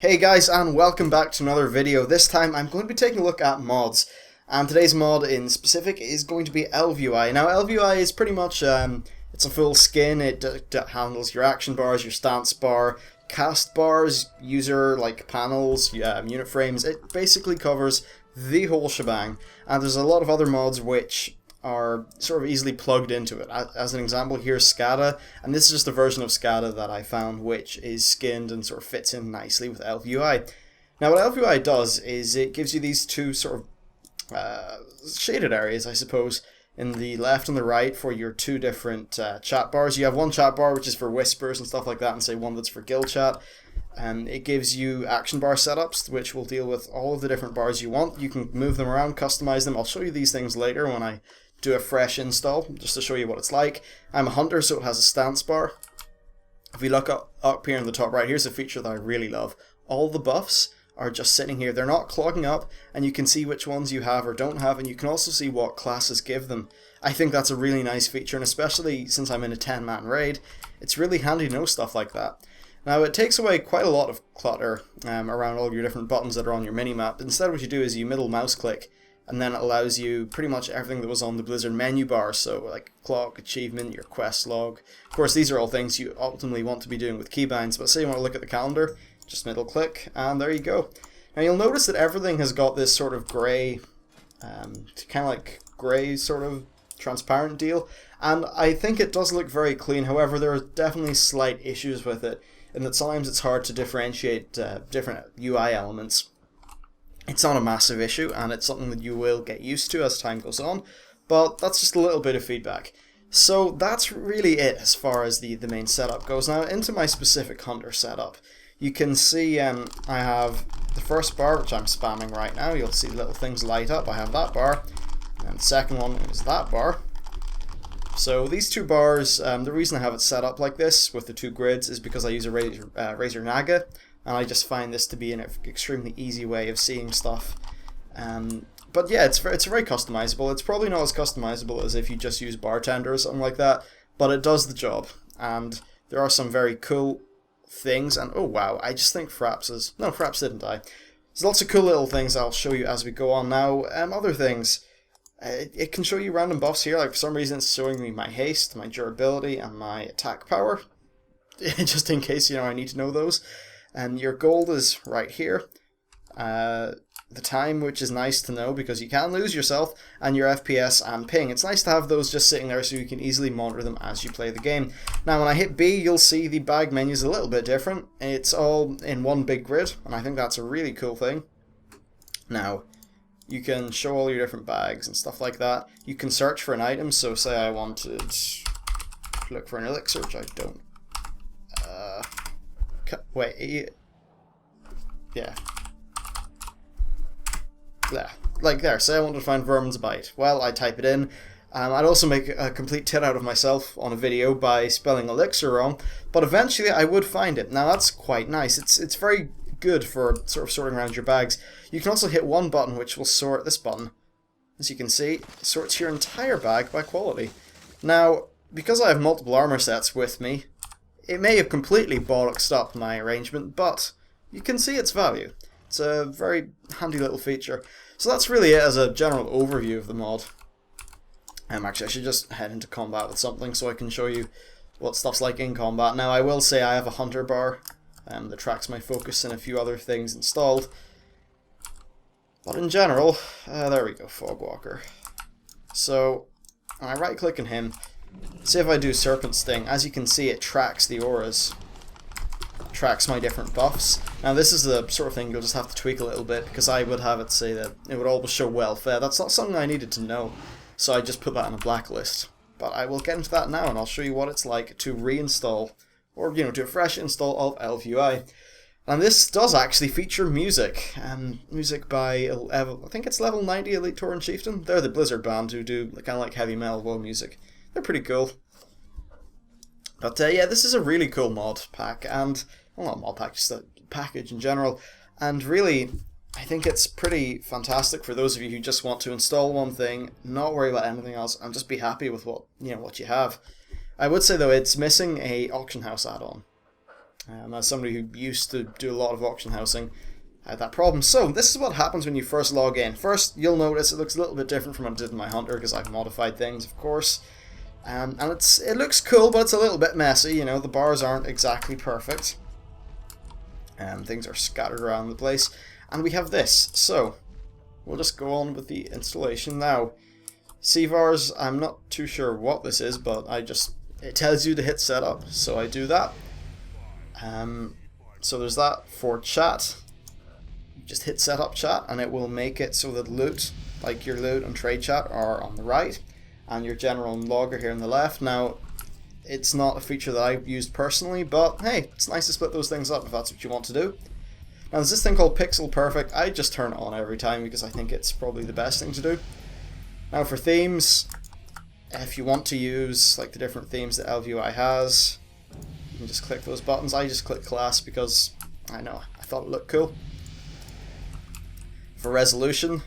Hey guys, and welcome back to another video. This time I'm going to be taking a look at mods, and today's mod in specific is going to be ElvUI. Now ElvUI is pretty much, it's a full skin. It handles your action bars, your stance bar, cast bars, user panels, unit frames. It basically covers the whole shebang, and there's a lot of other mods which are sort of easily plugged into it. As an example, here's SCADA, and this is just a version of SCADA that I found which is skinned and sort of fits in nicely with ElvUI. Now what ElvUI does is it gives you these two sort of shaded areas, I suppose, in the left and the right for your two different chat bars. You have one chat bar which is for whispers and stuff like that, and say one that's for guild chat. And it gives you action bar setups, which will deal with all of the different bars you want. You can move them around, customize them. I'll show you these things later when I do a fresh install, just to show you what it's like. I'm a hunter, so it has a stance bar. If we look up here in the top right, here's a feature that I really love. All the buffs are just sitting here. They're not clogging up, and you can see which ones you have or don't have, and you can also see what classes give them. I think that's a really nice feature, and especially since I'm in a 10-man raid, it's really handy to know stuff like that. Now, it takes away quite a lot of clutter around all your different buttons that are on your minimap. Instead, what you do is you middle mouse click, and then it allows you pretty much everything that was on the Blizzard menu bar, so like clock, achievement, your quest log. Of course, these are all things you ultimately want to be doing with keybinds, but say you want to look at the calendar, just middle click, and there you go. Now you'll notice that everything has got this sort of grey, kind of like grey sort of transparent deal, and I think it does look very clean. However, there are definitely slight issues with it, in that sometimes it's hard to differentiate different UI elements. It's not a massive issue, and it's something that you will get used to as time goes on, but that's just a little bit of feedback. So that's really it as far as the main setup goes. Now into my specific hunter setup, you can see I have the first bar, which I'm spamming right now. You'll see little things light up. I have that bar, and the second one is that bar. So these two bars, the reason I have it set up like this with the two grids is because I use a Razer Naga, and I just find this to be an extremely easy way of seeing stuff. But yeah, it's very customizable. It's probably not as customizable as if you just use Bartender or something like that, but it does the job. And there are some very cool things, and oh wow, I just think Fraps didn't die. There's lots of cool little things I'll show you as we go on now. Other things, it can show you random buffs here, like for some reason it's showing me my haste, my durability, and my attack power, just in case, I need to know those. And your gold is right here. The time, which is nice to know because you can lose yourself, and your FPS and ping. It's nice to have those just sitting there so you can easily monitor them as you play the game. Now when I hit B, you'll see the bag menu is a little bit different. It's all in one big grid, and I think that's a really cool thing. Now, you can show all your different bags and stuff like that. You can search for an item, so say I wanted to look for an elixir, which I don't. Wait, yeah. There. Like there, say I want to find Vermin's Bite. Well, I type it in. I'd also make a complete tit out of myself on a video by spelling elixir wrong, but eventually I would find it. Now that's quite nice. It's very good for sort of sorting around your bags. You can also hit one button which will sort this button. As you can see, it sorts your entire bag by quality. Now, because I have multiple armor sets with me, it may have completely bollocksed up my arrangement, but you can see its value. It's a very handy little feature. So that's really it as a general overview of the mod. Actually, I should just head into combat with something so I can show you what stuff's like in combat. Now, I will say I have a hunter bar that tracks my focus and a few other things installed. But in general, there we go, Fogwalker. So, when I right-click on him, see if I do Serpent Sting, as you can see it tracks the auras. Tracks my different buffs. Now this is the sort of thing you'll just have to tweak a little bit, because I would have it say that it would always show well fed. That's not something I needed to know, so I just put that on a blacklist. But I will get into that now, and I'll show you what it's like to reinstall, or do a fresh install of ElvUI. And this does actually feature music, music by, I think it's level 90 Elite Tauren Chieftain. They're the Blizzard band who do kind of like heavy metal WoW music. They're pretty cool. But yeah, this is a really cool mod pack, and, well, not mod pack, just a package in general. And really, I think it's pretty fantastic for those of you who just want to install one thing, not worry about anything else, and just be happy with what you have. I would say though, it's missing a auction house add-on. As somebody who used to do a lot of auction housing, I had that problem. So this is what happens when you first log in. First, you'll notice it looks a little bit different from what it did in my Hunter, because I've modified things, of course. And it looks cool, but it's a little bit messy. You know, the bars aren't exactly perfect. Things are scattered around the place. And we have this. So we'll just go on with the installation now. CVARs, I'm not too sure what this is, but it tells you to hit setup, so I do that. So there's that for chat. Just hit setup chat and it will make it so that loot, like your loot and trade chat, are on the right and your general and logger here on the left. Now, it's not a feature that I've used personally, but hey, it's nice to split those things up if that's what you want to do. Now there's this thing called Pixel Perfect. I just turn it on every time because I think it's probably the best thing to do. Now for themes, if you want to use like the different themes that ElvUI has, you can just click those buttons. I just click class because I thought it looked cool. For resolution,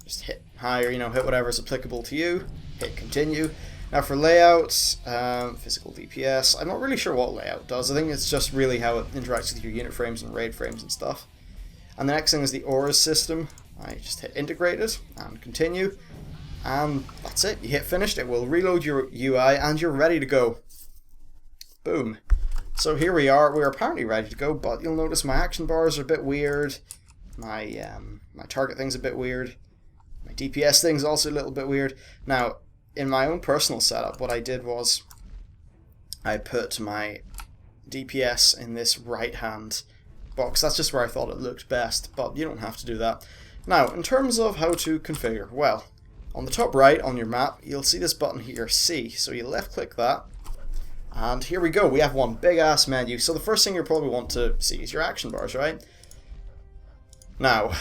just hit higher, hit whatever is applicable to you, hit continue. Now for layout, physical DPS, I'm not really sure what layout does. I think it's just really how it interacts with your unit frames and raid frames and stuff. And the next thing is the auras system. I just hit integrated and continue, and that's it. You hit finished, it will reload your UI and you're ready to go. Boom. So here we are, we're apparently ready to go, but you'll notice my action bars are a bit weird. My target thing's a bit weird. My DPS thing's also a little bit weird. Now, in my own personal setup, what I did was I put my DPS in this right-hand box. That's just where I thought it looked best, but you don't have to do that. Now, in terms of how to configure, well, on the top right on your map, you'll see this button here, C. So you left-click that, and here we go. We have one big-ass menu. So the first thing you probably want to see is your action bars, right? Now,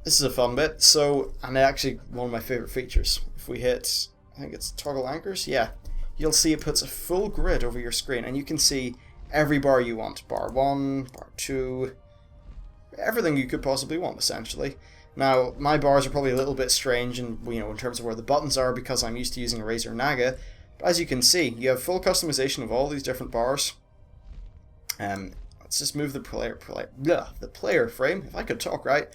this is a fun bit. So, and actually one of my favorite features. If we hit, I think it's toggle anchors, yeah, you'll see it puts a full grid over your screen, and you can see every bar you want. Bar 1, bar 2, everything you could possibly want, essentially. Now, my bars are probably a little bit strange in terms of where the buttons are, because I'm used to using a Razer Naga. But as you can see, you have full customization of all these different bars. Let's just move the player frame. If I could talk right,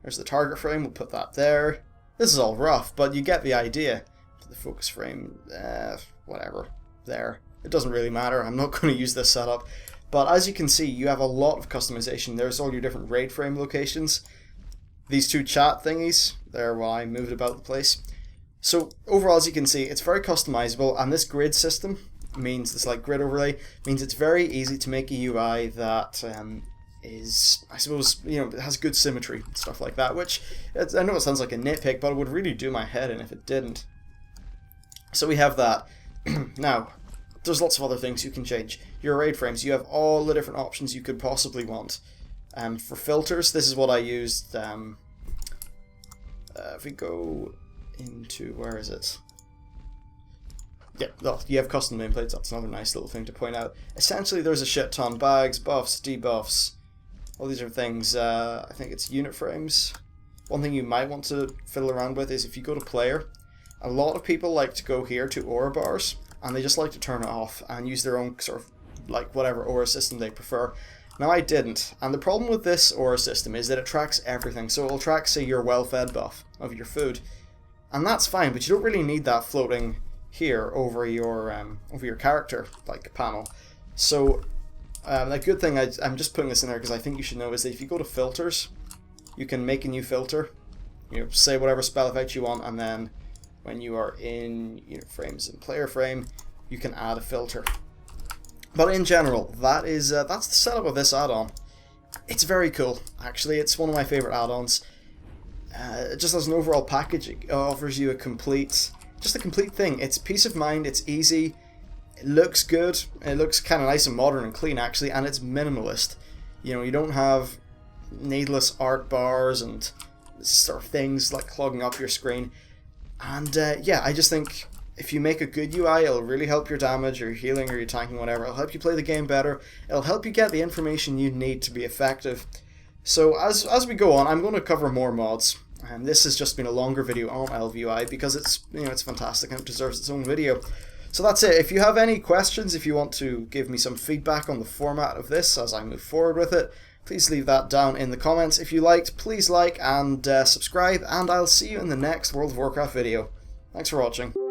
there's the target frame. We'll put that there. This is all rough, but you get the idea. The focus frame, whatever, there. It doesn't really matter. I'm not going to use this setup. But as you can see, you have a lot of customization. There's all your different raid frame locations. These two chat thingies, they're why I moved about the place. So overall, as you can see, it's very customizable, and this grid system means, this like grid overlay, means it's very easy to make a UI that is, I suppose, it has good symmetry and stuff like that, which, I know it sounds like a nitpick, but it would really do my head in if it didn't. So we have that. Now, there's lots of other things you can change. Your raid frames, you have all the different options you could possibly want. For filters, this is what I used. If we go into, where is it? Yeah, look, you have custom nameplates. That's another nice little thing to point out. Essentially, there's a shit ton. Bags, buffs, debuffs, all these are things. I think it's unit frames. One thing you might want to fiddle around with is if you go to player, a lot of people like to go here to aura bars, and they just like to turn it off and use their own sort of, like, whatever aura system they prefer. Now, I didn't, and the problem with this aura system is that it tracks everything. So it'll track, say, your well-fed buff of your food, and that's fine, but you don't really need that floating here over your character like panel. So a good thing, I'm just putting this in there because I think you should know, is that if you go to filters, you can make a new filter. Say whatever spell effect you want, and then when you are in unit frames and player frame, you can add a filter. But in general, that's the setup of this add-on. It's very cool, actually. It's one of my favorite add-ons. Just as an overall package, it offers you a complete thing. It's peace of mind, it's easy, it looks good, it looks kind of nice and modern and clean, actually, and it's minimalist. You don't have needless art bars and sort of things like clogging up your screen. And yeah, I just think if you make a good UI, it'll really help your damage or your healing or your tanking, whatever. It'll help you play the game better. It'll help you get the information you need to be effective. So as we go on, I'm going to cover more mods. And this has just been a longer video on ElvUI because it's it's fantastic and it deserves its own video. So that's it. If you have any questions, if you want to give me some feedback on the format of this as I move forward with it, please leave that down in the comments. If you liked, please like and subscribe, and I'll see you in the next World of Warcraft video. Thanks for watching.